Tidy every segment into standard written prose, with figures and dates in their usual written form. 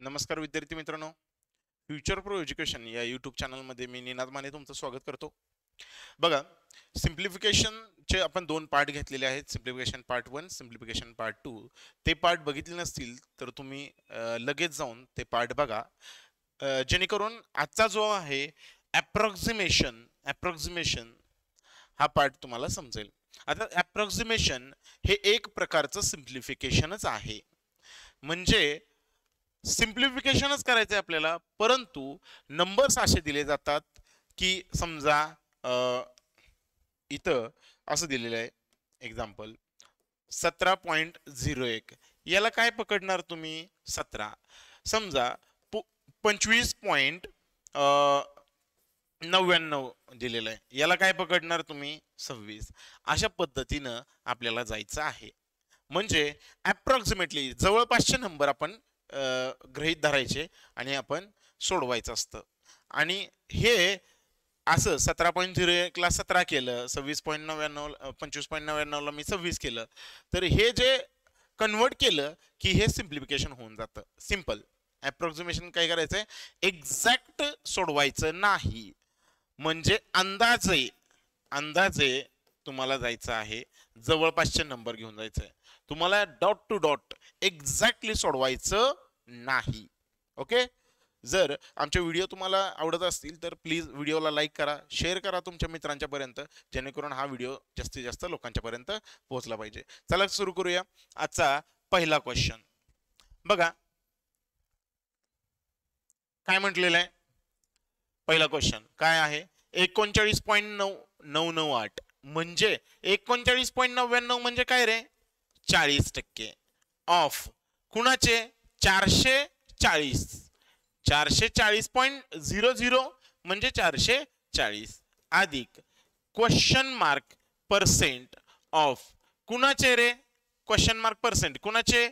नमस्कार विद्यार्थी मित्रांनो, फ्युचर प्रो एज्युकेशन या यूट्यूब चॅनलमध्ये मी निनाद माने तुमचं स्वागत करतो. बघा, सिम्प्लिफिकेशनचे आपण दोन पार्ट घेतलेले आहेत. Simplification part 1, simplification part 2. ते पार्ट बघितले नसतील तर तुम्ही लगेच जाऊन ते पार्ट बघा, जेणेकरून आजचा जो आहे ॲप्रॉक्सिमेशन हा पार्ट तुम्हाला समजेल. आता ॲप्रॉक्सिमेशन हे एक प्रकारचं सिम्प्लिफिकेशनच आहे. म्हणजे सिम्प्लिफिकेशनच करायचं आहे आपल्याला, परंतु नंबर्स असे दिले जातात की समजा इथं असं दिलेलं आहे एक्झाम्पल 17.01. याला काय पकडणार तुम्ही? 17. समजा 25.99 दिलेलं आहे, याला काय पकडणार तुम्ही? 26. अशा पद्धतीनं आपल्याला जायचं आहे. म्हणजे अप्रॉक्सिमेटली जवळपासचे नंबर आपण गृहीत धरायचे आणि आपण सोडवायचं असतं. आणि हे असं 17.01ला 17 केलं, 26.99 25.99ला मी 26 केलं, तर हे जे कन्वर्ट केलं की हे सिम्प्लिफिकेशन होऊन जातं. सिम्पल अप्रॉक्सिमेशन काय करायचंय? एक्झॅक्ट सोडवायचं नाही, म्हणजे अंदाजे तुम्हाला जायचं आहे, जवळपासचे नंबर घेऊन जायचं आहे. तुम्हाला डॉट टू डॉट एक्झॅक्टली सोडवायचं नाही. ओके. जर आमचे व्हिडिओ तुम्हाला आवडत असतील तर प्लीज व्हिडिओला लाईक करा, शेअर करा तुमच्या मित्रांच्या पर्यंत, जेणेकरून हा व्हिडिओ जास्तीत जास्त लोकांच्या पर्यंत पोहोचला पाहिजे. चला सुरू करूया आजचा पहिला क्वेश्चन. बघा काय म्हटलेलं आहे. पहिला क्वेश्चन काय आहे? 39.998 म्हणजे 39.99 म्हणजे काय रे? 40% ऑफ कुणाचे? 440. 440.00 म्हणजे 440 अधिक क्वेश्चन मार्क पर्सेंट ऑफ कुणाचे रे? क्वेश्चन मार्क पर्सेंट कुणाचे?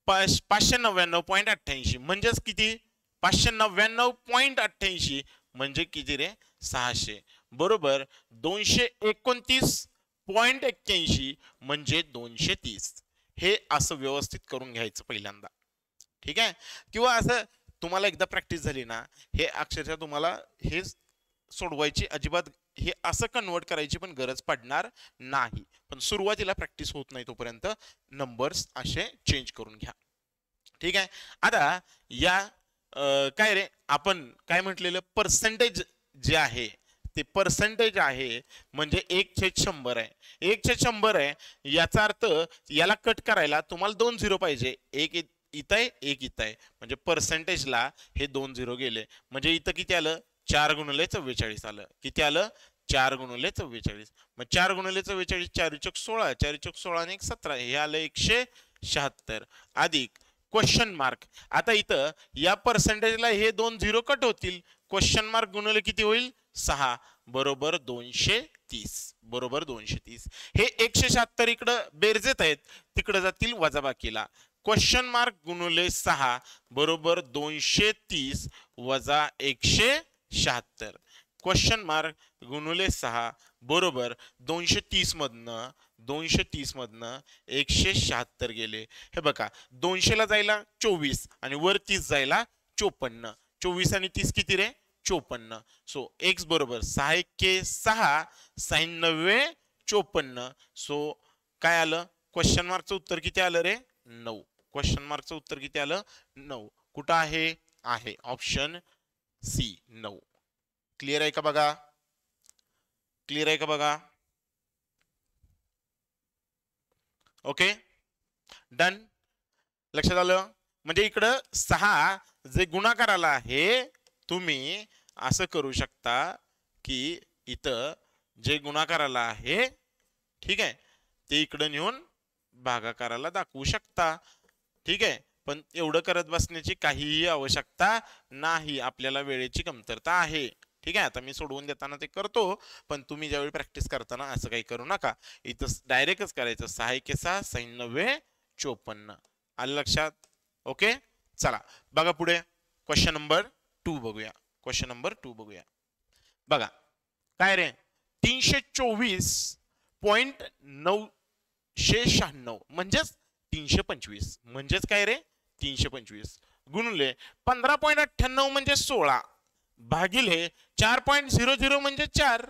599.88 म्हणजेच किती? 599.88 म्हणजे किती रे? 600 बरोबर 229.81 म्हणजे 230. हे असं व्यवस्थित करून घ्यायचं पहिल्यांदा, ठीक आहे? किंवा असं तुम्हाला एकदा प्रॅक्टिस झाली ना, हे अक्षरशः तुम्हाला हे सोडवायची अजिबात, हे असं कन्वर्ट करायची पण गरज पडणार नाही. पण सुरुवातीला प्रॅक्टिस होत नाही तोपर्यंत नंबर्स असे चेंज करून घ्या, ठीक आहे? आता या काय रे आपण काय म्हटलेलं? पर्सेंटेज जे आहे ते पर्सेंटेज आहे म्हणजे 1/100 आहे. 1/100 आहे याचा अर्थ याला कट करायला तुम्हाला 2 झिरो पाहिजे. एक इथं आहे, एक इथं आहे, म्हणजे पर्सेंटेजला हे 2 झिरो गेले. म्हणजे इथं किती आलं? 4 गुणिले 44 आलं. किती आलं? 4 गुणिले 44. मग 4 गुणिले 44 4 चौक 16, 4 चौक 16 आणि 17 हे आलं 176 अधिक क्वेश्चन मार्क. आता इथं या पर्सेंटेजला हे 2 झिरो कट होतील. क्वेश्चन मार्क गुणिले किती होईल? 6 बरोबर 230. बरोबर 230. हे 176 इकडं बेरजेत आहेत, तिकडे जातील वजाबाकीला. क्वेश्चन मार्क गुणिले 6 बरोबर 230 वजा 176. क्वेश्चन मार्क गुणिले 6 बरोबर 230 मधनं 176 गेले. हे बघा 200ला जायला 24 आणि वर 30 जायला 54. 24 आणि 30 किती रे? 54. सो एक्स बरोबर 6 1 6 96 54. सो काय आलं? क्वेश्चन मार्कचं उत्तर किती आलं रे? 9. क्वेश्चन मार्कचं उत्तर किती आलं? 9. कुठं आहे? आहे ऑप्शन सी 9. क्लिअर आहे का बघा? क्लिअर आहे का बघा? Okay done. लक्षात आलं? म्हणजे इकडं 6 जे गुणाकाराला आहे, तुम्ही असं करू शकता की इथं जे गुणाकाराला आहे, ठीक आहे, ते इकडं नेऊन भागाकाराला दाखवू शकता, ठीक आहे? पण एवढं करत बसण्याची काहीही आवश्यकता नाही, आपल्याला वेळेची कमतरता आहे, ठीक आहे? आता मी सोडवून देताना ते करतो, पण तुम्ही ज्यावेळी प्रॅक्टिस करताना असं काही करू नका. इथं डायरेक्टच करायचं. 6 1 6 96 54. आलं लक्षात? ओके चला बघा पुढे क्वेश्चन नंबर 2 बघूया. क्वेश्चन नंबर 2 बघूया. बघा काय रे? 324.996 म्हणजेच 325 म्हणजेच काय रे 325 गुणुले 15.98 म्हणजे 16 भागिले 4.00 म्हणजे 4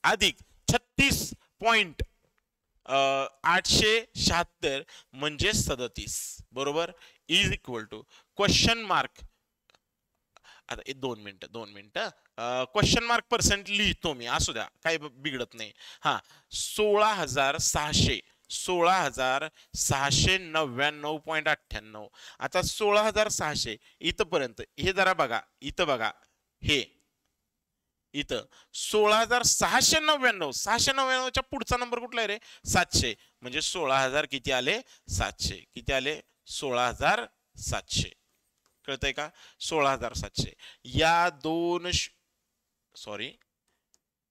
अधिक 36.876 म्हणजे 37 बरोबर is equal to question mark. आता 2 मिनिटं क्वेश्चन मार्क पर्सेंट लिहितो मी असू द्या काही बिघडत नाही. हा 16,699.98 आता 16,600 इथपर्यंत हे जरा बघा इथं बघा हे इथं 16,699 699च्या पुढचा नंबर कुठला आहे रे 700 म्हणजे 16,000 किती आले 700 किती आले 16,700 कळतंय का 16,700 या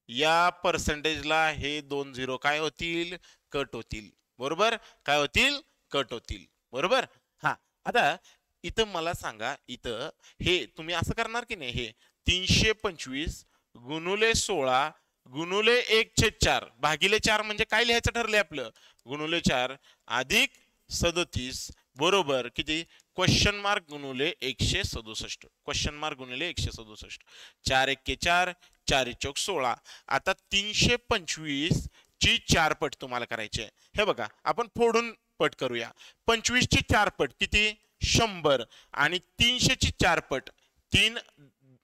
या पर्सेंटेजला हे 2 झिरो काय होतील कट होतील बरोबर काय होतील कट होतील बरोबर. हा आता इथं मला सांगा इथं हे तुम्ही असं करणार की नाही हे 325 गुणुले 16 गुणुले 1/4 भागिले 4 म्हणजे काय लिहायचं ठरलंय आपलं गुणुले 4 अधिक 37 बरोबर किती क्वेश्चन मार्क गुणुले 167 क्वेश्चन मार्क गुणिले 167 4 1 4 4 1 16. आता 325 ची 4 पट तुम्हाला करायची आहे. हे बघा आपण फोडून पट करूया 25 ची 4 पट किती 100 आणि 300 ची 4 पट 3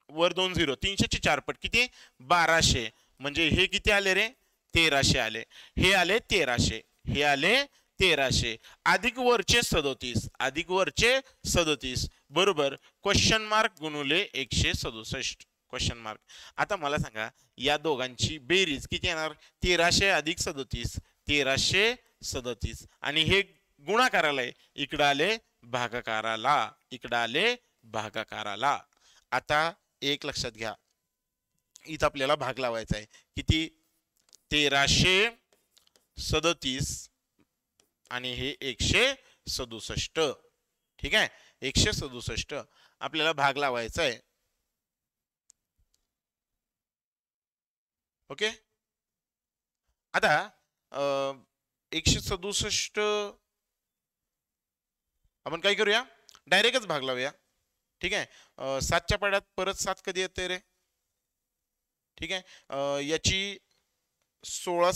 वर 2 झिरो 300 ची 4 पट किती 1200 म्हणजे हे किती आले रे 1300 आले हे आले 1300 हे आले 1300 अधिक वरचे 37 बरोबर क्वेश्चन मार्क गुणुले 167 क्वेश्चन मार्क. आता मला सांगा या दोघांची बेरीज किती येणार 1300 अधिक 37 1337 आणि हे गुणाकाराला आहे इकडे आले भागाकाराला आता एक लक्षात घ्या इथं आपल्याला भाग लावायचा आहे किती 1337 आणि हे 167 ठीक आहे 167 आपल्याला भाग लावायचा आहे. ओके आता 167 आपण काय करूया डायरेक्टच भाग लावूया ठीक आहे 7च्या पाड्यात परत 7 कधी येते रे ठीक आहे याची 16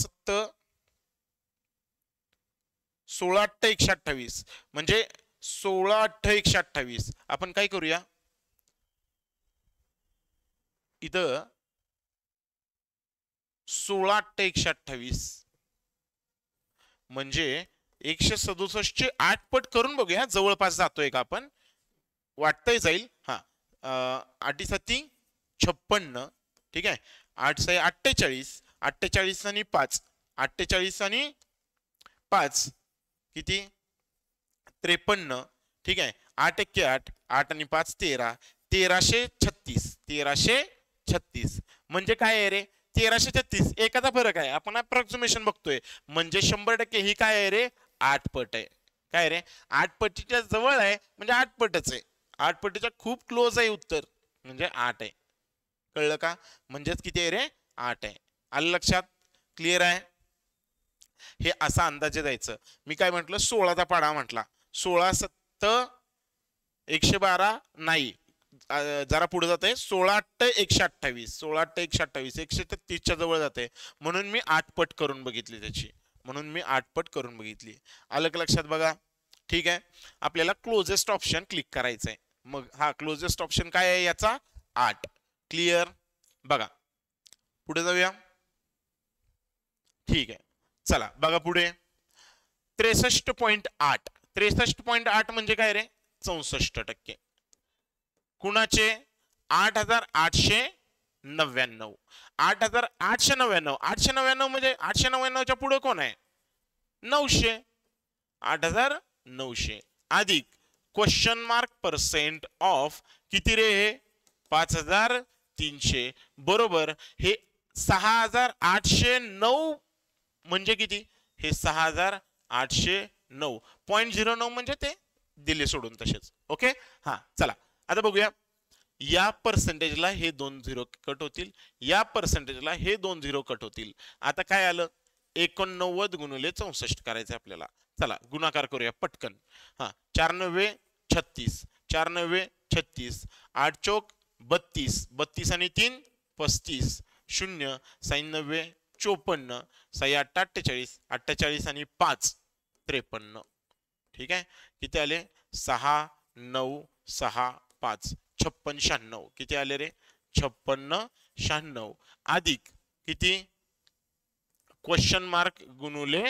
8 128 म्हणजे 16 8 128 आपण काय करूया इथं 16 8 128 म्हणजे 167 चे 8 पट करून बघूया जवळपास जातोय का आपण वाटतंय जाईल. हा 8 7 56 ठीक आहे 8 6 48 48 आणि 5 48 आणि 5 किती 53 ठीक आहे 8 1 8 8 आणि 5 13 1336 म्हणजे काय आहे रे 1336 एकाचा फरक आहे आपण अप्रॉक्सिमेशन बघतोय म्हणजे 100% ही काय आहे रे 8 पट आहे काय रे 8 पटीच्या जवळ आहे म्हणजे 8 पटच आहे 8 पटीच्या खूप क्लोज आहे उत्तर म्हणजे 8 आहे कळलं का म्हणजेच किती आहे रे 8 आहे आलं लक्षात क्लिअर आहे. हे असा अंदाजे द्यायचं मी काय म्हटलं 16चा पाडा म्हटला 16 7 112 नाही जरा पुढे जाते 16 8 128 16 8 128 133 च्या जवळ जाते म्हणून मी 8 पट करून बघितली त्याची आलं का लक्षात बघा ठीक आहे. आपल्याला क्लोजेस्ट ऑप्शन क्लिक करायचंय मग हा क्लोजेस्ट ऑप्शन काय आहे याचा 8 क्लिअर बघा पुढे जाऊया ठीक आहे चला बघा पुढे 63.8 म्हणजे काय रे 64% कुणाचे 8,899 8,899 म्हणजे 899च्या पुढे कोण आहे 900 8,900 अधिक क्वेश्चन मार्क पर्सेंट ऑफ किती रे हे 5,300 बरोबर हे 6,809 म्हणजे किती हे 6,809.09 म्हणजे ते दिले सोडून तसेच ओके. हा चला आता बघूया या पर्सेंटेजला हे 2 झिरो कट होतील या पर्सेंटेजला हे 2 झिरो कट होतील. आता काय आलं 89 गुणिले 64 करायचं आपल्याला चला गुणाकार करूया पटकन. हा 4 9 36, 4 9 36, 8 चौक 32, 32 आणि 3 35, 0 96 54, 6 8 48, 48 आणि 5 53. ठीक आहे, किती आले 6 9 6 5 56 96. किती आले रे 56 96 अधिक किती क्वेश्चन मार्क गुणुले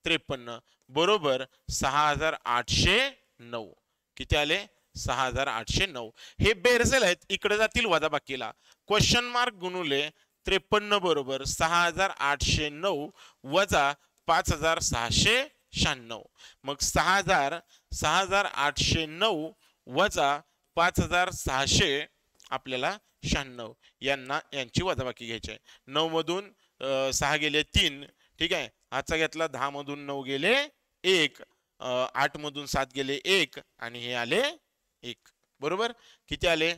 53 बरोबर 6809. किती आले 6809. हे बेरजेल आहेत, इकडे जातील वजाबाकीला. क्वेश्चन मार्क गुणुले 53 बरोबर 6809 वजा 5696. मग 6809 वजा 5696 आपल्याला 96 यांची वजाबाकी घ्यायची आहे. 9 मधून 6 गेले 3. ठीक आहे, हातचा घेतला 10 मधून 9 गेले 1, 8 मधून 7 गेले 1 आणि हे आले 1. बरोबर किती आले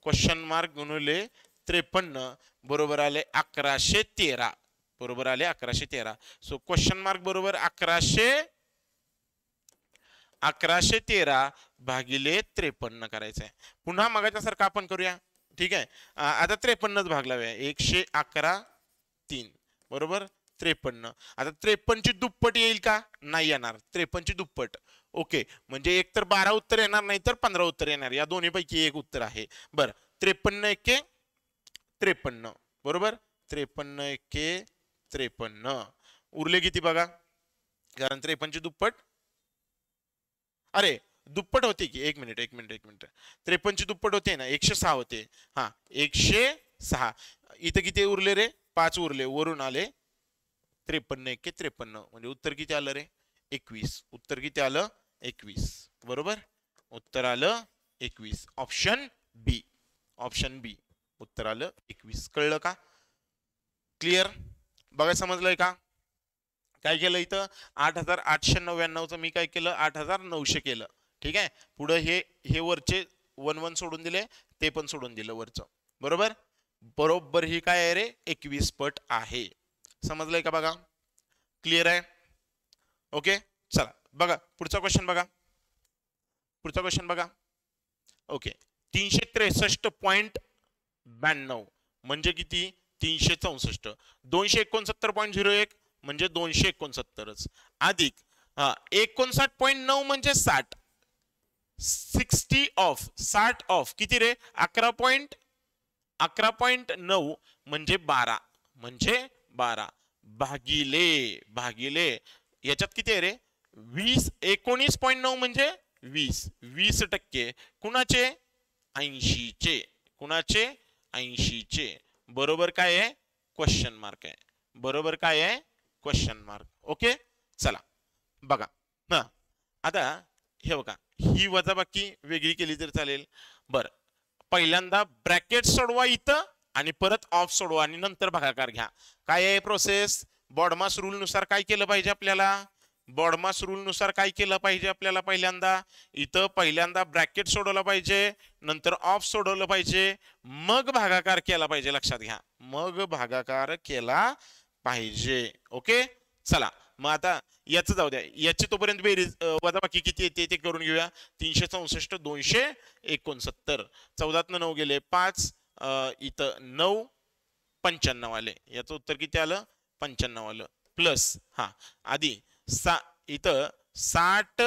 क्वेश्चन मार्क गुणुले 53 बरोबर आले 1113. बरोबर आले 1113. सो क्वेश्चन मार्क बरोबर 1113 भागिले 53 करायचं आहे. पुन्हा मगाच्या सारखं आपण करूया. ठीक आहे, आता 53च भागलाव्या 111 3 बरोबर 53. आता 53 ची दुप्पट येईल का नाही येणार, 53 ची दुप्पट. ओके, म्हणजे एक तर 12 उत्तर येणार नाही तर 15 उत्तर येणार, या दोन्ही पैकी एक उत्तर आहे. बर 53 एके 53 बरोबर 53 एके 53 उरले किती बघा, कारण 53 ची दुप्पट अरे दुप्पट होते की एक मिनिट 53 ची दुप्पट होते ना 106 होते. हा 106 इथं किती उरले रे 5 उरले, वरून आले 53 एके 53 म्हणजे उत्तर किती आलं रे 21. उत्तर किती आलं 21. बरोबर उत्तर आलं 21. ऑप्शन बी उत्तर आलं 21. कळलं का, क्लिअर बघा समजलंय का. काय केलं इथं 8899 मी काय केलं 8900 केलं. ठीक आहे, पुढे हे वरचे 1 1 सोडून दिले, ते पण सोडून दिलं वरचं. बरोबर बरोबर ही काय आहे रे 21 पट आहे. समजलंय का बघा, क्लिअर आहे. ओके चला बघा पुढचा क्वेश्चन बघा. ओके 363.92 म्हणजे किती 364. 269.01 म्हणजे 269च अधिक 59.9 म्हणजे 60. 60 ऑफ किती रे 11.9 म्हणजे 12 भागिले याच्यात किती आहे रे 20. 19.9 म्हणजे 20% कुणाचे 80चे. बरोबर काय आहे क्वेश्चन मार्क आहे. बरोबर काय आहे क्वेश्चन मार्क. ओके चला बघा ना, आता हे बघा ही वजाबाकी वेगळी केली तर चालेल. बर पहिल्यांदा ब्रॅकेट सोडवा इथं आणि परत ऑफ सोडवा आणि नंतर भागाकार घ्या. काय आहे प्रोसेस, बॉडमास रूल नुसार काय केलं पाहिजे आपल्याला, पहिल्यांदा ब्रॅकेट सोडवलं पाहिजे, नंतर ऑफ सोडवलं पाहिजे, मग भागाकार केला पाहिजे. लक्षात घ्या मग भागाकार केला पाहिजे. ओके चला मग आता याचं जाऊ द्या, याची तोपर्यंत बेरीज वजाबाकी किती येते ते करून घेऊया. 364 269 14 9 गेले 5 इथं 9 95 आले. याचं उत्तर किती आलं 95 आलं. प्लस आधी इथं 60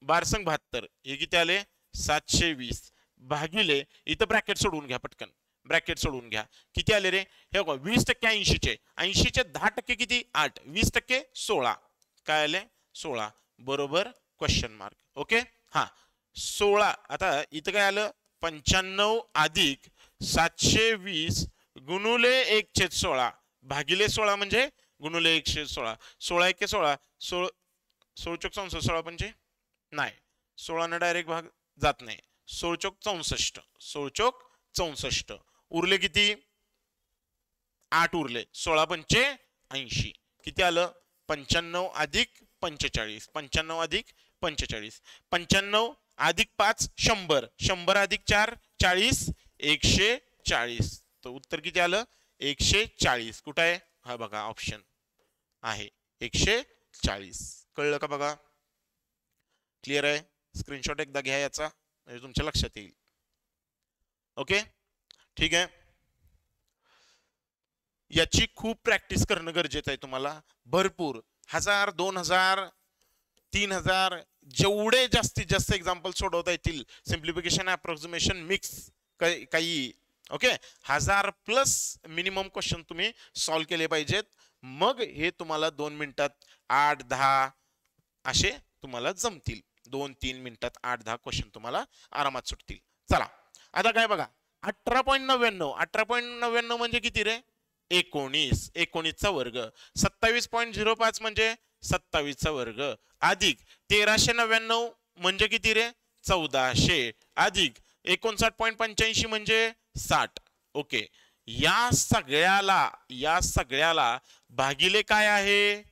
12 72 हे किती आले 720 भागिले इथं ब्रॅकेट सोडून घ्या पटकन, ब्रॅकेट सोडून घ्या किती आले रे हे बघा 20% 80चे 10% किती 8 20% 16 काय आले 16 बरोबर क्वेश्चन मार्क. ओके 16 आता इथं काय आलं 95 अधिक 720 गुणुले 1/16 भागिले 16 म्हणजे गुणुले 1/16. 16 1 16 16 चौक 64 म्हणजे नाही 16 न डायरेक्ट भाग जात नाही. 16 चौक 64 उरले किती 8 उरले 16 पंचे 80 किती आलं 95 अधिक 45 95 अधिक 45 95 अधिक 5 100 100 अधिक 4 40 140. तर उत्तर किती आलं 140. कुठं आहे हा बघा ऑप्शन आहे 140. 40. कळलं का बघा? क्लिअर आहे? स्क्रीनशॉट एकदा घ्या याचा, म्हणजे तुमच्या लक्षात येईल. ओके, ठीक आहे. याची खूप प्रॅक्टिस करणं गरजेचं आहे तुम्हाला. भरपूर 1000, 2000, 3000 जेवढे जास्तीत जास्त एक्झाम्पल सोडवता येतील, सिम्प्लिफिकेशन, अप्रॉक्सिमेशन, मिक्स, काही. ओके, 1000+ मिनिमम क्वेश्चन तुम्ही सॉल्व्ह केले पाहिजेत. मग हे तुम्हाला 2 मिनिटात 8-10 असे तुम्हाला जमतील. 2-3 मिनिटात 8-10 क्वेश्चन तुम्हाला आरामात सुटतील. चला आता काय बघा, 18.99. 18.99 म्हणजे किती रे? 19. 19चा वर्ग. 27.05 म्हणजे 27चा वर्ग, अधिक 1399 म्हणजे किती रे? 1400, अधिक 59.85 म्हणजे 60. ओके, या सगळ्याला भागिले काय आहे?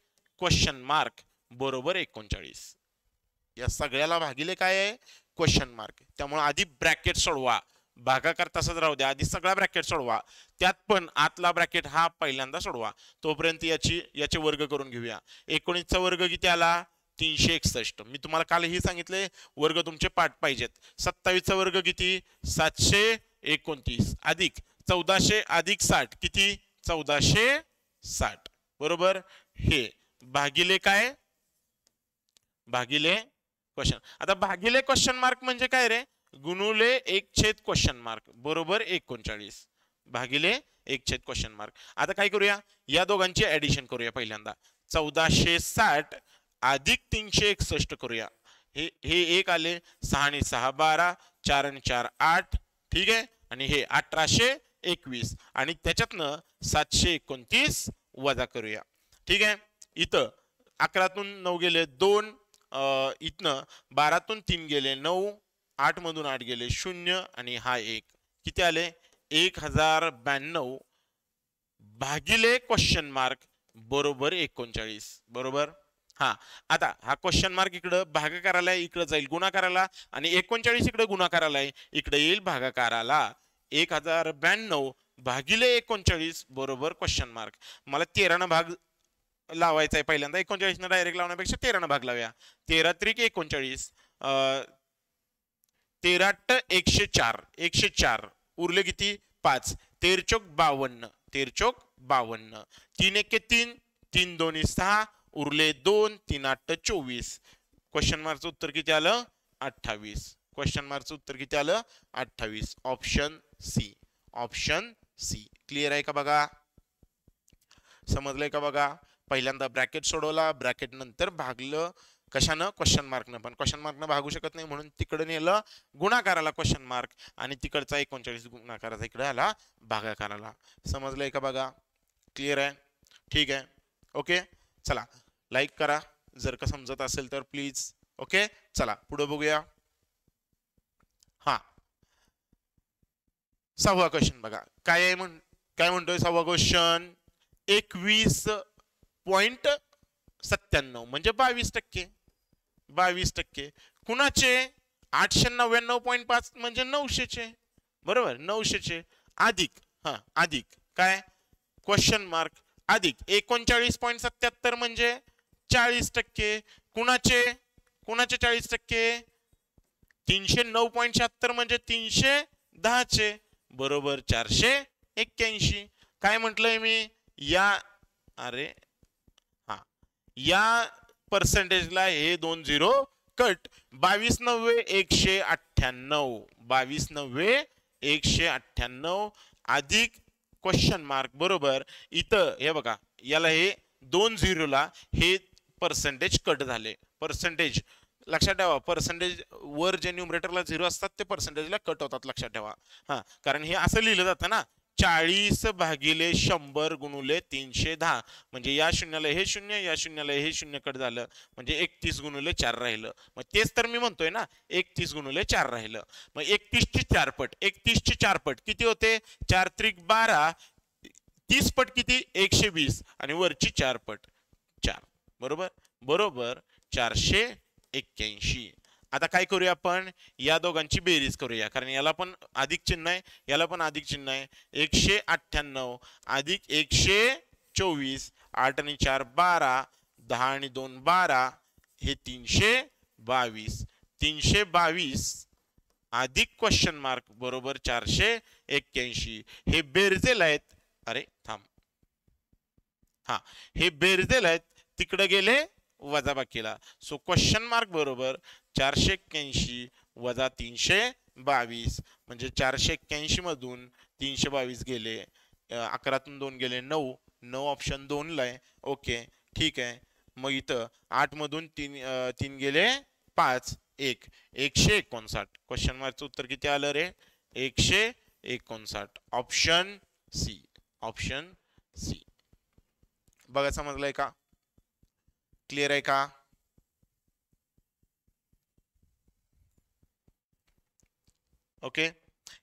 क्वेश्चन मार्क, बरोबर 39. या सगळ्याला भागिले काय आहे? Question mark. त्यामुळे आधी ब्रॅकेट सोडवा, भागाकार तसाच राहू द्या, आधी सगळा ब्रॅकेट सोडवा, त्यात पण आतला ब्रॅकेट हा पहिल्यांदा सोडवा. तोपर्यंत याचे वर्ग करून घेऊया. 19चा वर्ग किती आला? 361. मी तुम्हाला काल ही सांगितले वर्ग तुमचे पाठ पाहिजेत. 27चा वर्ग किती? 729, अधिक 1400 अधिक 60 किती? 1460, बरोबर. हे भागिले काय? भागिले क्वेश्चन. आता भागिले क्वेश्चन मार्क म्हणजे काय रे? गुणुले 1 क्वेश्चन मार्क, बरोबर 39, भागिले 1 क्वेश्चन मार्क. आता काय करूया? या दोघांची ऍडिशन करूया. पहिल्यांदा 1460 अधिक 361 करूया. हे एक आले, 6 आणि 6 12, 4 आणि 4 8, ठीक आहे. आणि हे 1821 आणि त्याच्यातनं 729 वजा करूया. ठीक आहे. इथं 11तून 9 गेले 2, इथनं 12तून 3 गेले 9, 8 मधून 8 गेले 0 आणि हा 1, किती आले? 1092 भागिले क्वेश्चन मार्क, बरोबर 39, बरोबर. हा, आता हा क्वेश्चन मार्क इकडं भागाकाराला इकडे जाईल गुणाकाराला, आणि 39 इकडे गुणाकाराला इकडे येईल भागाकाराला. 1092 भागिले 39 बरोबर क्वेश्चन मार्क. मला 13 भाग लावायचा आहे पहिल्यांदा. 39 न डायरेक्ट लावण्यापेक्षा 13 भाग लावूया. 13 त्रिक 39, 13 104, 104 उरले किती? 5. 13 चौक 52, 13 चौक 52, 3 1 3, 3 2 6 उरले 2, 3 8 24. क्वेश्चन मार्कचं उत्तर किती आलं? 28. क्वेश्चन मार्कचं उत्तर किती आलं? 28. Option C, option C. Clear आहे का बघा? समजलंय का बघा? पहिल्यांदा ब्रॅकेट सोडवला, ब्रॅकेट नंतर भागलं कशानं? क्वेश्चन मार्कनं. पण क्वेश्चन मार्कनं भागू शकत नाही म्हणून तिकडे नेलं गुणाकाराला क्वेश्चन मार्क, आणि तिकडचा 39 गुणाकाराचा इकडे आला भागाकाराला. समजलंय का बघा? क्लिअर आहे? ठीक आहे. ओके, चला लाईक करा जर का समजत असेल तर प्लीज. ओके, चला पुढे बघूया. हा, 6वा क्वेश्चन बघा. काय म्हणतोय 6वा क्वेश्चन? 21.97 म्हणजे 22%. 22% कुणाचे? 899.5 म्हणजे 900चे, बरोबर 900चे, अधिक अधिक काय? क्वेश्चन मार्क, अधिक 39.77 म्हणजे 40%. कुणाचे? 40%? 309.76 म्हणजे 310चे, बरोबर 481. काय म्हटलंय मी? या पर्सेंटेजला हे 2 0 कट. 22/9 198 अधिक क्वेश्चन मार्क, बरोबर. इथं हे बघा, याला हे 2 0ला हे पर्सेंटेज कट झाले. पर्सेंटेज लक्षात ठेवा, पर्सेंटेज वर जे न्यूमरेटरला 0 असतात ते पर्सेंटेजला कट होतात, लक्षात ठेवा. कारण हे असं लिहिलं जातं ना, 40/100 गुणुले 310, म्हणजे या शून्याला हे 0, या शून्याला हे 0 कट झालं, म्हणजे 31/4 राहिलं. मग तेच तर मी म्हणतोय ना, 31/4 राहिलं. मग 31ची 4 पट, 31ची 4 पट किती होते? 4 त्रिक 12, 30 पट किती? 120, आणि वरची 4 पट 4, बरोबर बरोबर 481. आता काय करूया आपण? या दोघांची बेरीज करूया, कारण याला पण अधिक चिन्ह आहे, याला पण अधिक चिन्ह आहे. 198 अधिक 124, 8 आणि 4 12, 10 आणि 2 12 हे 322. 322 अधिक क्वेश्चन मार्क बरोबर 481. हे बेरजेल आहेत. अरे थांब, हा हे बेरजेल आहेत, तिकडे गेले वजाबाकीला. सो क्वेश्चन मार्क बरोबर 481 वजा 322 म्हणजे 481 मधून 322 गेले, 11तून 2 गेले 9. 9 ऑप्शन 2 ला आहे. ओके ठीक आहे. मग इथं 8 मधून 3 गेले 5. 159. क्वेश्चन मार्कचं उत्तर किती आलं रे? 159. Option C. Option C. बघा समजलंय का? क्लिअर आहे का? ओके.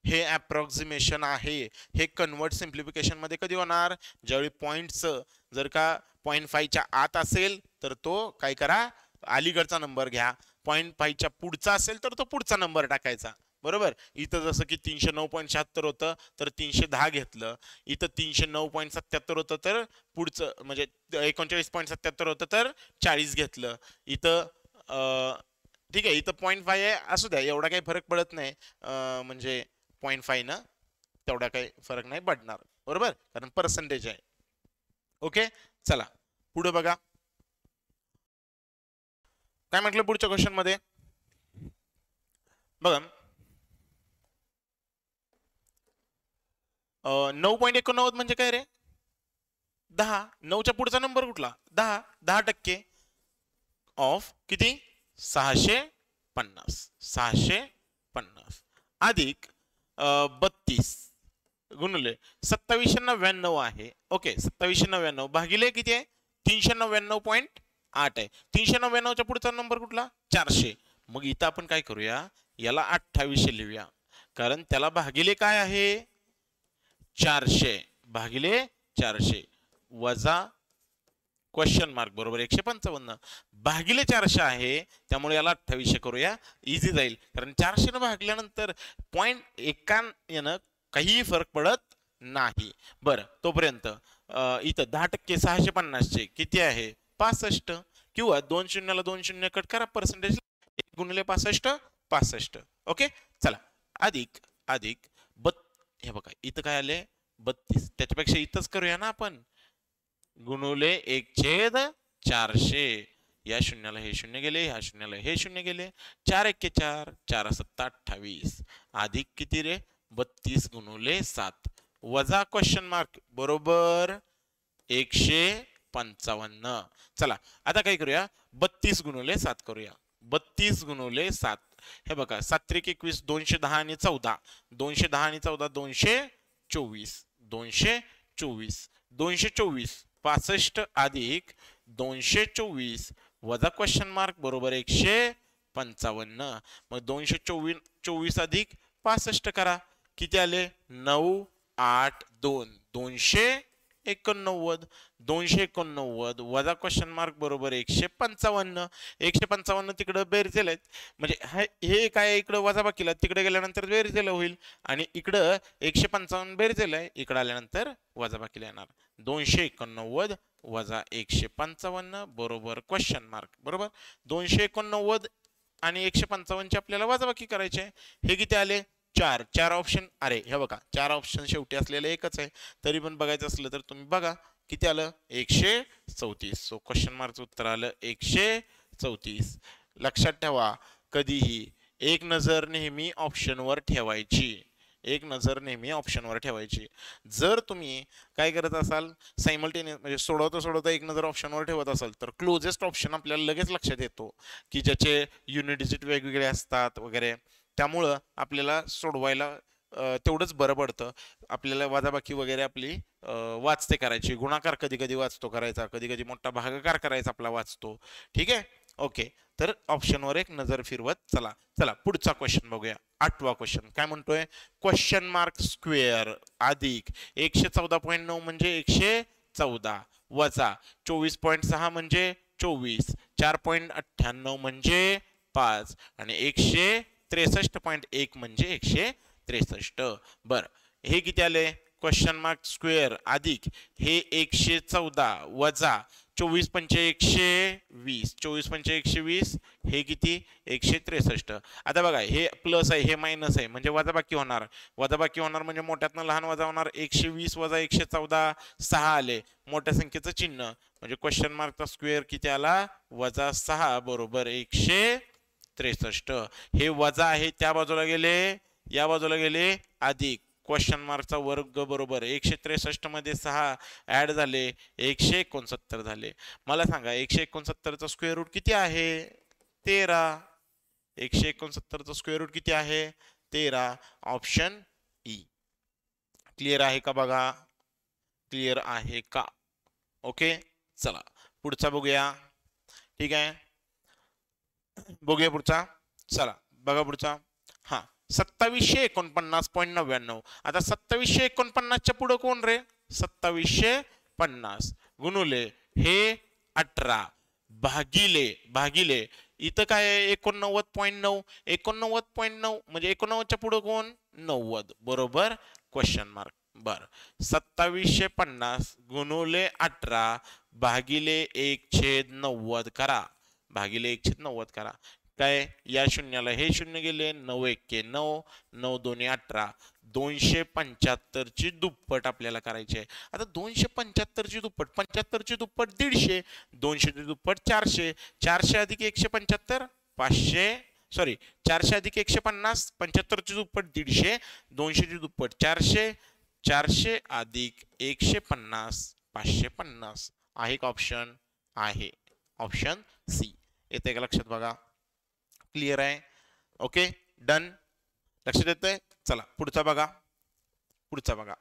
हे अप्रॉक्सिमेशन आहे. हे कन्वर्ट सिम्प्लिफिकेशन मध्ये कधी होणार? ज्यावेळी पॉइंट्स जर का 0.5च्या आत असेल तर तो काय करा, अलीकडचा नंबर घ्या. 0.5च्या पुढचा असेल तर तो पुढचा नंबर टाकायचा. बरोबर. इथं जसं की 309.76 होतं तर 310 घेतलं. इथं 309.77 होतं तर पुढचं म्हणजे 39.77 होतं तर 40 घेतलं. इथं ठीक आहे, इथं 0.5 आहे असू द्या, एवढा काही फरक पडत नाही. म्हणजे 0.5 ना तेवढा काही फरक नाही पडणार. बरोबर, कारण पर्सेंटेज आहे. ओके चला पुढे बघा काय म्हटलं पुढच्या क्वेश्चन मध्ये. बघा 9.89 म्हणजे काय रे? 10. 9च्या पुढचा नंबर कुठला? 10. 10% ऑफ किती? 650. 650 अधिक 32 गुणिले 2799 आहे. ओके 2799 भागिले किती आहे? 399.8 आहे. 399च्या पुढचा नंबर कुठला? 400. मग इथं आपण काय करूया, याला 2800 लिहूया, कारण त्याला भागिले काय आहे? 400 भागिले 400 वजा क्वेश्चन मार्क बरोबर 155 भागिले 400 आहे, त्यामुळे याला 2800 करूया. इझी जाईल, कारण 400 ने भागल्यानंतर 0.1 येणं काही फरक पडत नाही. बरं तोपर्यंत इथं 10% 650 किती आहे? 65. किंवा 2 शून्याला 2 शून्य कट करा, पर्सेंटेज 1 गुणिले 65 65. ओके चला अधिक अधिक हे बघा इथं काय आले? 32. त्याच्यापेक्षा इथंच करूया ना आपण, गुणुले 1/400. या शून्याला हे शून्य गेले, ह्या शून्याला हे शून्य गेले. 4 1 4 4 7 28 अधिक किती रे? 32 गुणुले 7 वजा क्वेश्चन मार्क बरोबर 155. चला आता काय करूया, 32 गुणुले 7 करूया. 32 गुणुले 7 हे बघा 7 3 21 210 आणि 14 210 आणि 14 224 224 224 65 अधिक 224 वजा क्वेश्चन मार्क बरोबर 155. मग 224 अधिक 65 करा, किती आले? 9 8 2 289. 289 वजा क्वेश्चन मार्क बरोबर 155. 155 तिकडे बेरजेल आहेत, म्हणजे हे काय इकडे वजा बाकीला, तिकडे गेल्यानंतर बेरजेल होईल, आणि इकडं 155 बेरजेल आहे, इकडे आल्यानंतर वजा बाकीला येणार. 289 वजा 155 बरोबर क्वेश्चन मार्क. बरोबर 289 आणि 155 ची आपल्याला वजाबाकी करायची आहे. हे किती आले? 4. 4 ऑप्शन. अरे हे बघा 4 ऑप्शन शेवटी असलेलं एकच आहे, तरी पण बघायचं असलं तर तुम्ही बघा किती आलं? 134. सो क्वेश्चन मार्कचं उत्तर आलं 134. लक्षात ठेवा, कधीही एक नजर नेहमी ऑप्शनवर ठेवायची. एक नजर नेहमी ऑप्शनवर ठेवायची. जर तुम्ही काय करत असाल, सायमल्टेनियस म्हणजे सोडवता एक नजर ऑप्शनवर ठेवत असाल, तर क्लोजेस्ट ऑप्शन आपल्याला लगेच लक्षात येतो की ज्याचे युनिट डिजिट वेगवेगळे असतात वगैरे, त्यामुळं आपल्याला सोडवायला तेवढंच बरं पडतं. आपल्याला वजाबाकी वगैरे आपली वाचते करायची, गुणाकार कधी कधी वाचतो करायचा, कधी कधी मोठा भागाकार करायचा आपला वाचतो. ठीक आहे ओके. तर ऑप्शनवर एक नजर फिरवत चला. चला पुढचा क्वेश्चन बघूया. 8वा क्वेश्चन काय म्हणतोय? क्वेश्चन मार्क स्क्वेअर अधिक 114.9 म्हणजे 114 वजा 24.6 म्हणजे 24 4.98 म्हणजे 5 आणि 163.1 म्हणजे 163. बर हे किती आले? क्वेश्चन मार्क स्क्वेअर अधिक हे 114 वजा 24 पंचे 120, 24 पंचे 120 हे किती 163. आता बघा हे प्लस आहे हे मायनस आहे म्हणजे वजाबाकी होणार, वजाबाकी होणार म्हणजे मोठ्यातनं लहान वजा होणार. 120 वजा 114 6 आले, मोठ्या संख्येचं चिन्ह म्हणजे क्वेश्चन मार्कचा स्क्वेअर किती आला वजा 6 बरोबर 163. हे वजा आहे त्या बाजूला गेले, या बाजूला गेले अधिक क्वेश्चन मार्कचा वर्ग बरोबर 163 मध्ये 6 ऍड झाले 169 झाले. मला सांगा 169चा स्क्वेअर रूट किती आहे 13. 169चा स्क्वेअर रूट किती आहे 13. Option E. क्लिअर आहे का बघा, क्लिअर आहे का? ओके चला पुढचा बघूया. ठीक आहे बघूया पुढचा. चला बघा पुढचा. हा 2749.99. आता 2749च्या पुढे कोण रे 2750 गुणुले हे 18 भागिले भागिले इथं काय आहे 89.9. 89.9 म्हणजे 89च्या पुढे कोण 90 बरोबर क्वेश्चन मार्क. बर 2750 गुणुले 18 भागिले 1/90 करा, भागिले 1/90 करा. काय या शून्याला हे शून्य गेले 9 1 9, 9 2 18. 275 ची दुप्पट आपल्याला करायची आहे. आता 275 ची दुप्पट 75 ची दुप्पट 150, 200 ची दुप्पट 400, 400 अधिक 175 500 सॉरी 400 अधिक 150 75 ची दुप्पट 150, 200 ची दुप्पट 400, 400 अधिक 150 550 आहे का ऑप्शन आहे. ऑप्शन सी येते का लक्षात बघा. क्लिअर आहे ओके डन लक्षात येतंय. चला पुढचा बघा, पुढचा बघा.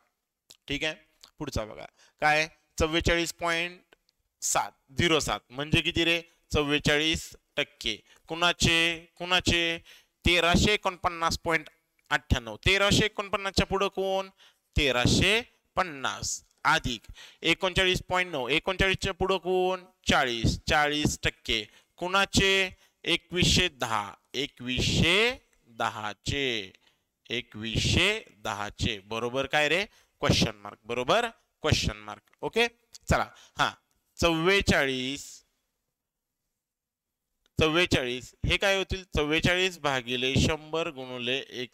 ठीक आहे पुढचा बघा काय 44.707 म्हणजे किती रे 44%. कुणाचे कुणाचे 1349.98. 1349च्या पुढे कोण 1350 अधिक 39.9. 39च्या पुढे कोण 40, 40% कुणाचे 2110. 2110 चे 2110 बरोबर काय रे क्वेश्चन मार्क बरोबर क्वेश्चन मार्क. ओके चला हा 44 हे काय होतील 44 भागिले 100 गुणुले 1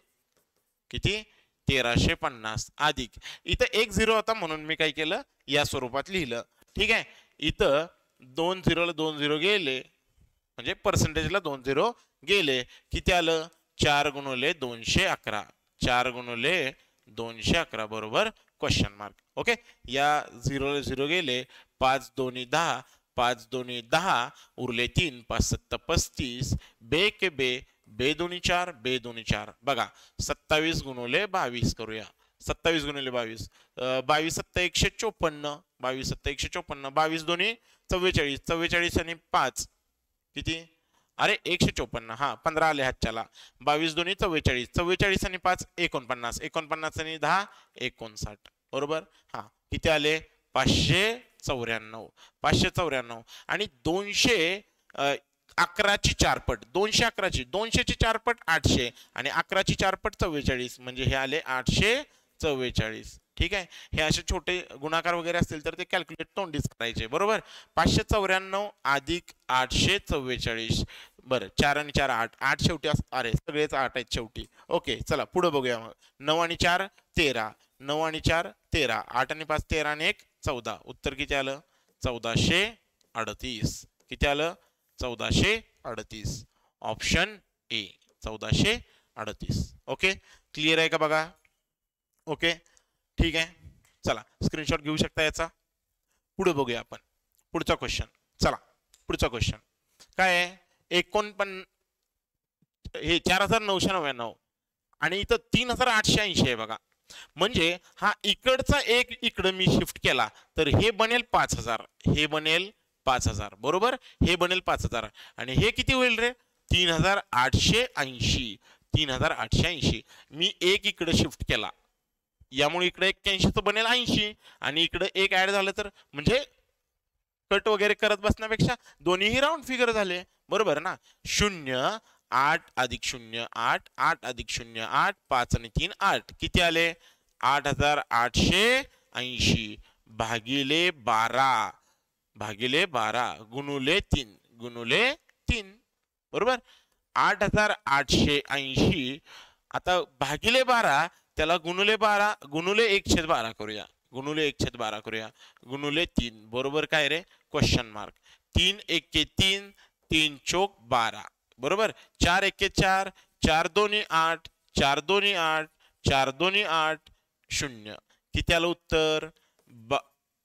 किती 1350 अधिक इथं 1 0 होता म्हणून मी काय केलं या स्वरूपात लिहिलं. ठीक आहे इथं 2 0 ला 2 0 गेले म्हणजे पर्सेंटेजला 2 0 गेले किती आलं 4 गुणुले 211. 4 गुणुले 211 बरोबर क्वेश्चन मार्क. ओके या 0 ला 0 गेले 5 2 10, 5 2 10 उरले 3 5 7 35 बे के बे बे 2 4 बे 2 4. बघा 27 गुणुले 22 करूया. 27 गुणिले 22 22 7 154, 22 7 154, 22 2 44, 44 आणि 5 किती अरे 154 हा 15 आले हातच्याला. 22 2 44, 44 आणि 5 49, 49 आणि 10 59 बरोबर. हा किती आले 594, 594 आणि 211 ची 4 पट 211 ची 200 ची 4 पट 800 आणि 11 ची 4 पट 44 म्हणजे हे आले 844. ठीक आहे हे असे छोटे गुणाकार वगैरे असतील तर ते कॅल्क्युलेट तोंडीच करायचे बरोबर. 594 अधिक 844 बरं 4 आणि 4 8, 8 शेवटी अरे सगळेच 8 आहेत शेवटी. ओके चला पुढे बघूया मग. 9 आणि 4 13, 9 आणि 4 13, 8 आणि 5 13 आणि 1 14. उत्तर किती आलं 1438. किती आलं 1438. Option A 1438. ओके क्लिअर आहे का बघा. ओके ठीक आहे चला स्क्रीनशॉट घेऊ शकता याचा. पुढे बघूया आपण पुढचा क्वेश्चन. चला पुढचा क्वेश्चन काय आहे 49 हे 4999 आणि इथं 3880 आहे बघा. म्हणजे हा इकडचा एक इकडं मी शिफ्ट केला तर हे बनेल 5000, हे बनेल 5000 बरोबर, हे बनेल 5000 आणि हे किती होईल रे 3880. 3880 मी एक इकडे शिफ्ट केला यामुळे इकडे 81 बनेल 80 आणि इकडे एक ऍड झालं तर म्हणजे कट वगैरे करत बसण्यापेक्षा दोन्हीही राऊंड फिगर झाले बरोबर ना. 0 8 अधिक 0 8, 8 अधिक 0 8, 5 आणि 3 8 किती आले 8880 भागिले 12 गुणुले 3 बरोबर. 8880 आता भागिले 12 त्याला गुणुले 1/12 करूया. गुणुले 3 बरोबर काय रे क्वेश्चन मार्क. 3 एके 3 3 चौक 12 बरोबर. 4 एके 4 4 दोन्ही 8 4 दोन्ही 8 4 दोन्ही 8 0. किती आलं उत्तर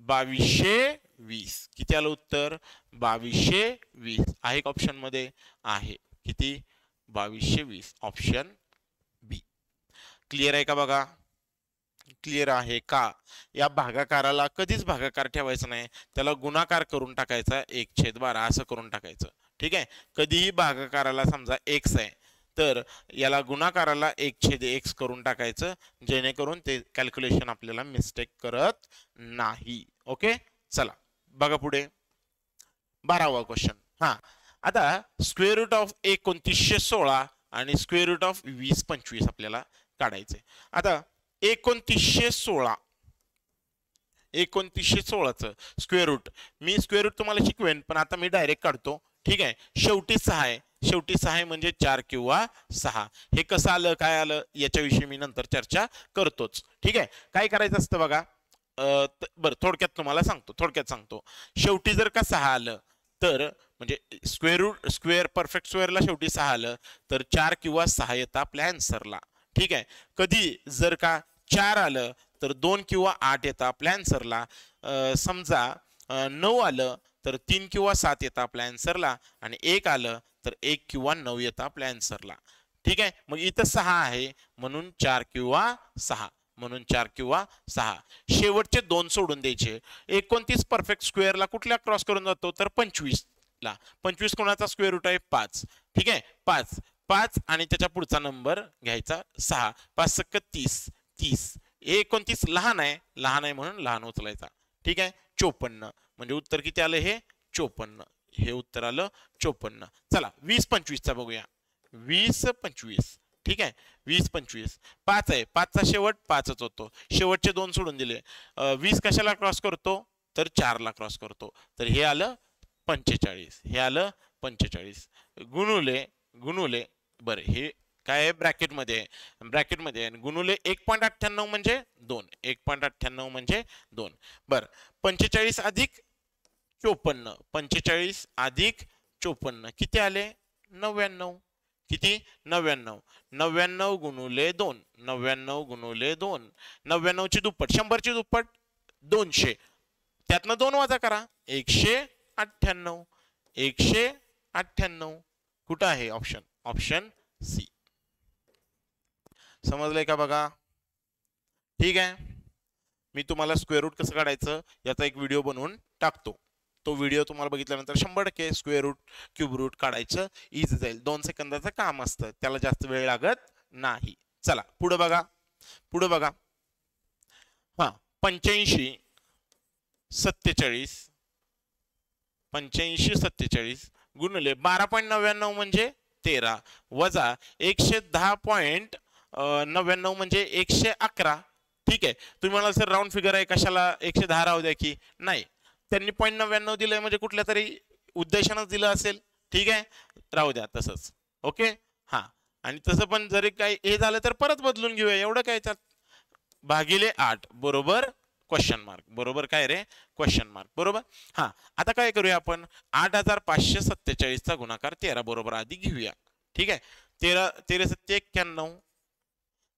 2220. किती आलं उत्तर 2220 आहे का ऑप्शन मध्ये आहे. किती 2220 ऑप्शन बी. क्लिअर आहे का बघा. क्लिअर आहे का. या भागाकाराला कधीच भागाकार ठेवायचा नाही, त्याला गुणाकार करून टाकायचा 1/12 असं करून टाकायचं. ठीक आहे. कधीही भागाकाराला समजा x आहे तर याला गुणाकाराला 1/x करून टाकायचं जेणेकरून ते कॅल्क्युलेशन आपल्याला मिस्टेक करत नाही. ओके चला बघा पुढे 12वा क्वेश्चन. हा आता स्क्वेअर रूट ऑफ 2916 आणि स्क्वेअर रूट ऑफ 2025 आपल्याला काढायचे. आता 2916चं स्क्वेअर रूट मी स्क्वेअर रूट तुम्हाला शिकवेन पण आता मी डायरेक्ट काढतो. ठीक आहे. शेवटी 6 आहे म्हणजे 4 किंवा 6. हे कसं आलं काय आलं याच्याविषयी मी नंतर चर्चा करतोच. ठीक आहे. काय करायचं असतं बघा. बरं थोडक्यात तुम्हाला सांगतो. शेवटी जर का 6 आलं तर म्हणजे स्क्वेअर परफेक्ट स्क्वेअरला शेवटी 6 आलं तर 4 किंवा 6 येतं आपल्या आन्सरला. ठीक आहे. कधी जर का 4 आलं तर 2 किंवा 8 येतं आपल्या आन्सरला. समजा 9 आलं तर 3 किंवा 7 येतं आपल्या आन्सरला आणि 1 आलं तर 1 किंवा 9 येतं आपल्या आन्सरला. ठीक आहे. मग इथं 6 आहे म्हणून 4 किंवा 6 शेवटचे 2 सोडून द्यायचे. 29 परफेक्ट स्क्वेअरला कुठल्या क्रॉस करून जातो तर 25ला. 25 कोणाचा स्क्वेअर रूट आहे 5. ठीक आहे. 5 आणि त्याच्या पुढचा नंबर घ्यायचा 6. 5 सक्क 30. 29 लहान आहे म्हणून लहान उचलायचा. ठीक आहे. 54 म्हणजे उत्तर किती आलं हे 54. हे उत्तर आलं 54. चला 20-25चा बघूया. 20-25. ठीक आहे. 20-25 5 आहे. 5चा शेवट 5च होतो. शेवटचे 2 सोडून दिले. 20 कशाला क्रॉस करतो तर 4ला क्रॉस करतो. तर हे आलं 45. गुणुले बरं हे काय ब्रॅकेटमध्ये गुणुले 1.98 म्हणजे 2. 1.98 म्हणजे 2. बरं 45 अधिक 54 किती आले 99. किती 99 गुणुले 2. 99 ची दुप्पट 100 ची दुप्पट 200. त्यातनं 2 वजा करा 198. कुठं आहे ऑप्शन सी. समजलंय का बघा. ठीक आहे. मी तुम्हाला स्क्वेअर रूट कसं काढायचं याचा एक व्हिडिओ बनवून टाकतो. तो व्हिडिओ तुम्हाला बघितल्यानंतर 100% स्क्वेअर रूट क्यूब रूट काढायचं इझी जाईल. 2 सेकंदाचं काम असतं त्याला जास्त वेळ लागत नाही. चला पुढे बघा. हा 85-47 गुणिले 12.99 म्हणजे 13 वजा 110.99 म्हणजे 111. ठीक आहे. तुम्ही म्हणाल सर राऊंड फिगर आहे कशाला 110 राहू द्या की नाही. त्यांनी 0.99 दिलंय म्हणजे कुठल्या तरी उद्देशानंच दिलं असेल. ठीक आहे. राहू द्या तसंच. ओके. हा आणि तसं पण जरी काही हे झालं तर परत बदलून घेऊया एवढं काय. भागिले 8 बरोबर क्वेश्चन मार्क. बरोबर काय रे क्वेश्चन मार्क. बरोबर. हा आता काय करूया आपण 8547चा गुणाकार 13 बरोबर आधी घेऊया. ठीक आहे. 13 7 91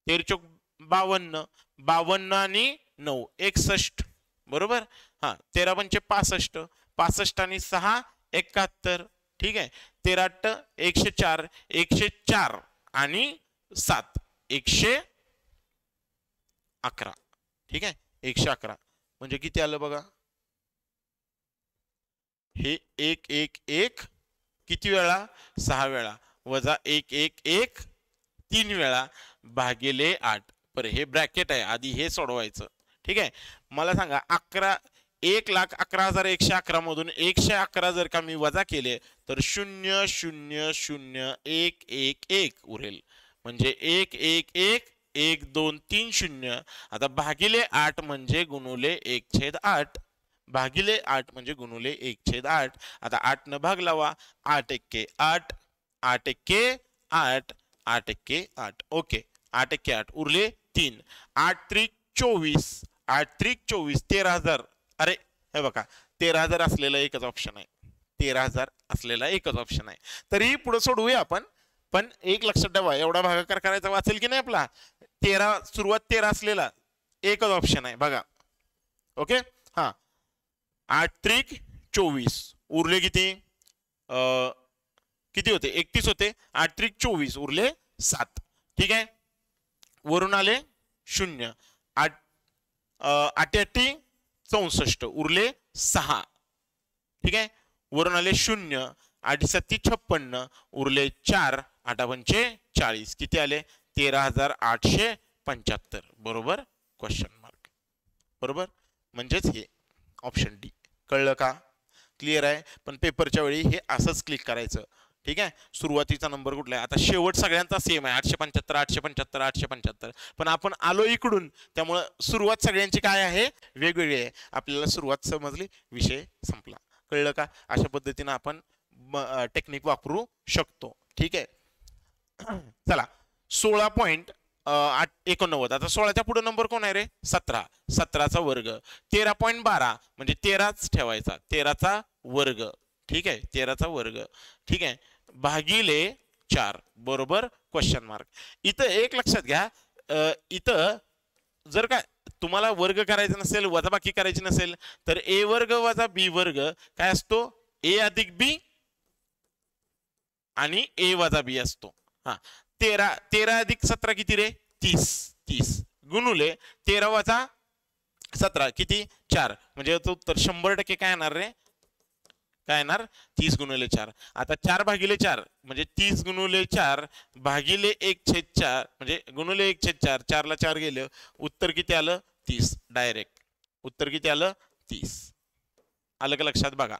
13 52 52 आणि 9 61 बरोबर. हा 13 पंचे 65 65 आणि 6 71. ठीक आहे. 13 8 104 104 आणि 7 111. ठीक आहे. 111 म्हणजे किती आलं बघा. हे 111 किती वेळा 6 वेळा वजा 111 3 वेळा भागिले 8. बरं हे ब्रॅकेट आहे आधी हे सोडवायचं. ठीक आहे. मला सांगा 1,11,11,111 मधून 111 जर का मी वजा केले तर 0,0,0,111 उरेल म्हणजे 111 1 2 3 0. आता भागिले 8 म्हणजे गुणुले 1/8. भागिले 8 म्हणजे गुणुले 1/8. आता 8 न भाग लावा. 8 एक्के 8, 8 एक्के 8, 8 एक्के 8. ओके, 8 एक्के 8 उरले 3. 8 त्रिक 24, 8 त्रिक 24, 13,000. अरे हे बघा, 13,000 असलेला एकच ऑप्शन आहे. 13,000 असलेला एकच ऑप्शन आहे. तरी पुढे सोडवूया आपण. पण एक लक्षात ठेवा, एवढा भागाकार करायचा वाचेल की नाही आपला. 13 सुरुवात 13 असलेला एकच ऑप्शन आहे बघा. ओके, हा. 8 त्रिक 24 उरले किती? किती होते? 31 होते. 8 त्रिक 24 उरले 7. ठीक आहे, वरून आले 0. 8 8 64 उरले 6. ठीक आहे, वरून आले 0. 8 7 56 उरले 4. 8 पंचे 40. किती आले? 13,875. बरोबर, क्वेश्चन मार्क. बरोबर, म्हणजेच हे ऑप्शन डी. कळलं का? क्लिअर आहे. पण पेपरच्या वेळी हे असंच क्लिक करायचं. ठीक आहे, सुरुवातीचा नंबर कुठला आहे? आता शेवट सगळ्यांचा सेम आहे, 875 875 875. पण आपण आलो इकडून, त्यामुळं सुरुवात सगळ्यांची काय आहे? वेगवेगळी आहे. आपल्याला सुरुवात समजली, विषय संपला. कळलं का? अशा पद्धतीने आपण टेक्निक वापरू शकतो. ठीक आहे, चला. 16.89. आता 16च्या पुढे नंबर कोण आहे रे? 17. 17चा वर्ग. 13.12 म्हणजे 13च ठेवायचा, 13चा वर्ग. ठीक आहे, 13चा वर्ग. ठीक आहे, भागिले 4. बरोबर, क्वेश्चन मार्क. इथं एक लक्षात घ्या, इथं जर का तुम्हाला वर्ग करायचा नसेल, वजाबाकी करायची नसेल, तर ए वर्ग वजा बी वर्ग काय असतो? ए अधिक बी आणि ए वजा बी असतो. हा, 13 अधिक 17 किती रे? 30. 30 गुणुले 13 वजा 17 किती? 4. म्हणजे उत्तर 100% काय येणार रे? काय येणार? 30 गुणुले 4. आता 4 भागिले 4 म्हणजे 30 गुणुले 4 भागिले 1/4 म्हणजे गुणुले 1/4. 4 ला 4 गेलं, उत्तर किती आलं? 30. डायरेक्ट उत्तर किती आलं? 30. आलं का लक्षात? बघा,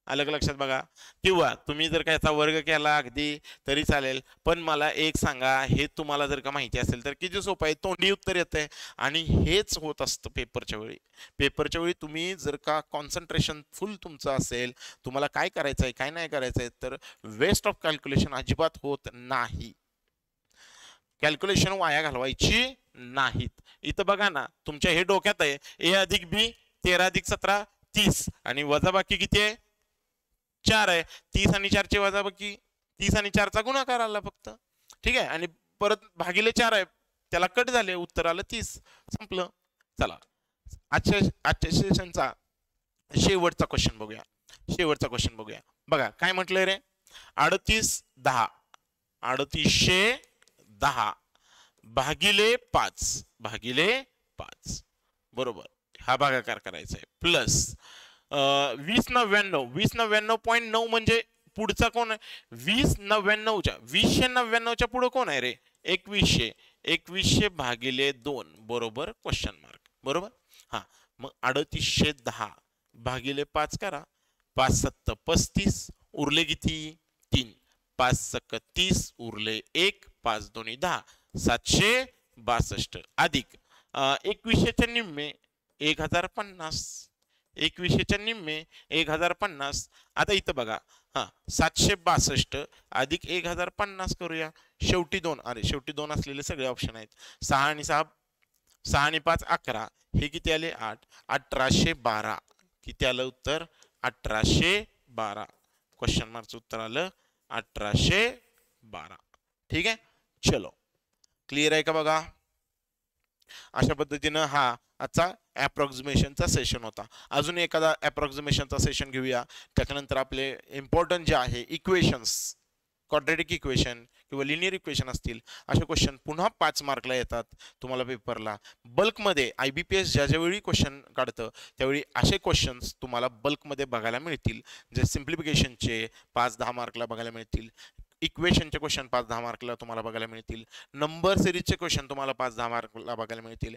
आलं का लक्षात? बघा. किंवा तुम्ही जर का याचा वर्ग केला अगदी तरी चालेल. पण मला एक सांगा, हे तुम्हाला जर का माहिती असेल तर किती सोपं आहे, तोंडी उत्तर येतंय. आणि हेच होत असतं पेपरच्या वेळी. पेपरच्या वेळी तुम्ही जर का कॉन्सन्ट्रेशन फुल तुमचं असेल, तुम्हाला काय करायचंय काय नाही करायचंय, तर वेस्ट ऑफ कॅल्क्युलेशन अजिबात होत नाही. कॅल्क्युलेशन वाया घालवायची नाहीत. इथं बघा ना, तुमच्या हे डोक्यात आहे ए अधिक बी 13 अधिक 17 30 आणि वजाबाकी किती आहे? 4 आहे. 30 आणि 4 चे वजाबाकी, 30 आणि 4 चा गुणाकार आला फक्त. ठीक आहे, आणि परत भागिले 4 आहे, त्याला कट झाले, उत्तर आलं 30. संपलं. चला, आजच्या सेशनचा शेवटचा क्वेश्चन बघूया. शेवटचा क्वेश्चन बघूया. बघा काय म्हटलंय रे? 3810 3810 भागिले 5 भागिले 5. बरोबर, हा भागाकार करायचा आहे. प्लस 2099 2099.9 म्हणजे पुढचा कोण आहे? 2099च्या 2099च्या पुढे कोण आहे रे? 2100. 2100 भागिले 2. बरोबर, क्वेश्चन मार्क. बरोबर. हा, मग 3810 भागिले 5 करा. 5 7 35 उरले किती? 3. 5 6 30 उरले 1. 5 2 10 762 अधिक 2100च्या निम्मे 1050. 2100च्या निम्मे 1050. आता इथं बघा, हा 762 अधिक 1050 करूया. शेवटी 2. अरे शेवटी 2 असलेले सगळे ऑप्शन आहेत. 6 आणि 6 6 आणि 5 11. हे किती आले? 8. 1812. किती आलं उत्तर? 1812. क्वेश्चन मार्कचं उत्तर आलं 1812. ठीक आहे, चलो. क्लिअर आहे का? बघा, अशा पद्धतीनं हा आजचा अप्रॉक्सिमेशनचा सेशन होता. अजून एखादा अप्रॉक्सिमेशनचा सेशन घेऊया. त्याच्यानंतर आपले इम्पॉर्टंट जे आहे इक्वेशन्स, क्वाड्रॅटिक इक्वेशन किंवा लिनियर इक्वेशन असतील, असे क्वेश्चन पुन्हा 5 मार्कला येतात तुम्हाला पेपरला. बल्कमध्ये IBPS ज्यावेळी क्वेश्चन काढतं त्यावेळी असे क्वेश्चन्स तुम्हाला बल्कमध्ये बघायला मिळतील. जे सिम्प्लिफिकेशनचे 5-10 मार्कला बघायला मिळतील. इक्वेशनचे क्वेश्चन 5-10 मार्कला तुम्हाला बघायला मिळतील. नंबर सिरीजचे क्वेश्चन तुम्हाला 5-10 मार्कला बघायला मिळतील.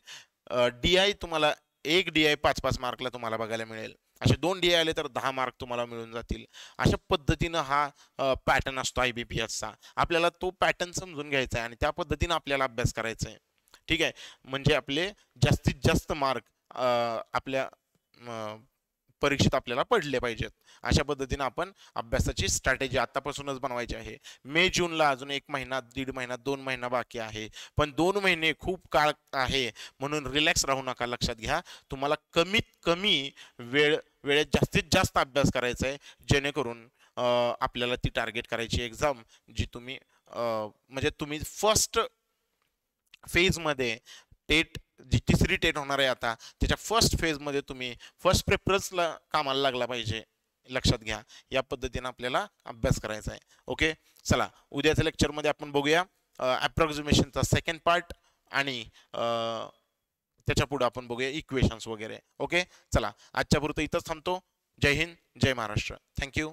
DI तुम्हाला 1 DI 5-5 मार्कला तुम्हाला बघायला मिळेल. असे 2 DI आले तर 10 मार्क तुम्हाला मिळून जातील. अशा पद्धतीनं हा पॅटर्न असतो IBPSचा. आपल्याला तो पॅटर्न समजून घ्यायचा आहे आणि त्या पद्धतीनं आपल्याला अभ्यास करायचा आहे. ठीक आहे, म्हणजे आपले जास्तीत जास्त मार्क आपल्या परीक्षेत आपल्याला पडले पाहिजेत. अशा पद्धतीने आपण अभ्यासाची स्ट्रॅटेजी आतापासूनच बनवायची आहे. मे जूनला अजून 1 महिना, 1.5 महिना, 2 महिना बाकी आहे, पण 2 महिने खूप काळ आहे, म्हणून रिलॅक्स राहू नका. लक्षात घ्या, तुम्हाला कमीत कमी वेळेत जास्तीत जास्त अभ्यास करायचा आहे, जेणेकरून आपल्याला ती टार्गेट करायची एक्झाम जी तुम्ही म्हणजे तुम्ही फर्स्ट फेजमध्ये टेट, जी तिसरी टेट होणार आहे आता, त्याच्या फर्स्ट फेजमध्ये तुम्ही फर्स्ट प्रेफरन्सला कामाला लागला पाहिजे. लक्षात घ्या, या पद्धतीने आपल्याला अभ्यास करायचा आहे. ओके, चला उद्याच्या लेक्चरमध्ये आपण बघूया अप्रॉक्सिमेशनचा सेकंड पार्ट, आणि त्याच्या पुढे आपण बघूया इक्वेशन्स वगैरे. ओके, चला आजच्या पुरतं इथंच थांबतो. जय हिंद, जय महाराष्ट्र. थँक्यू.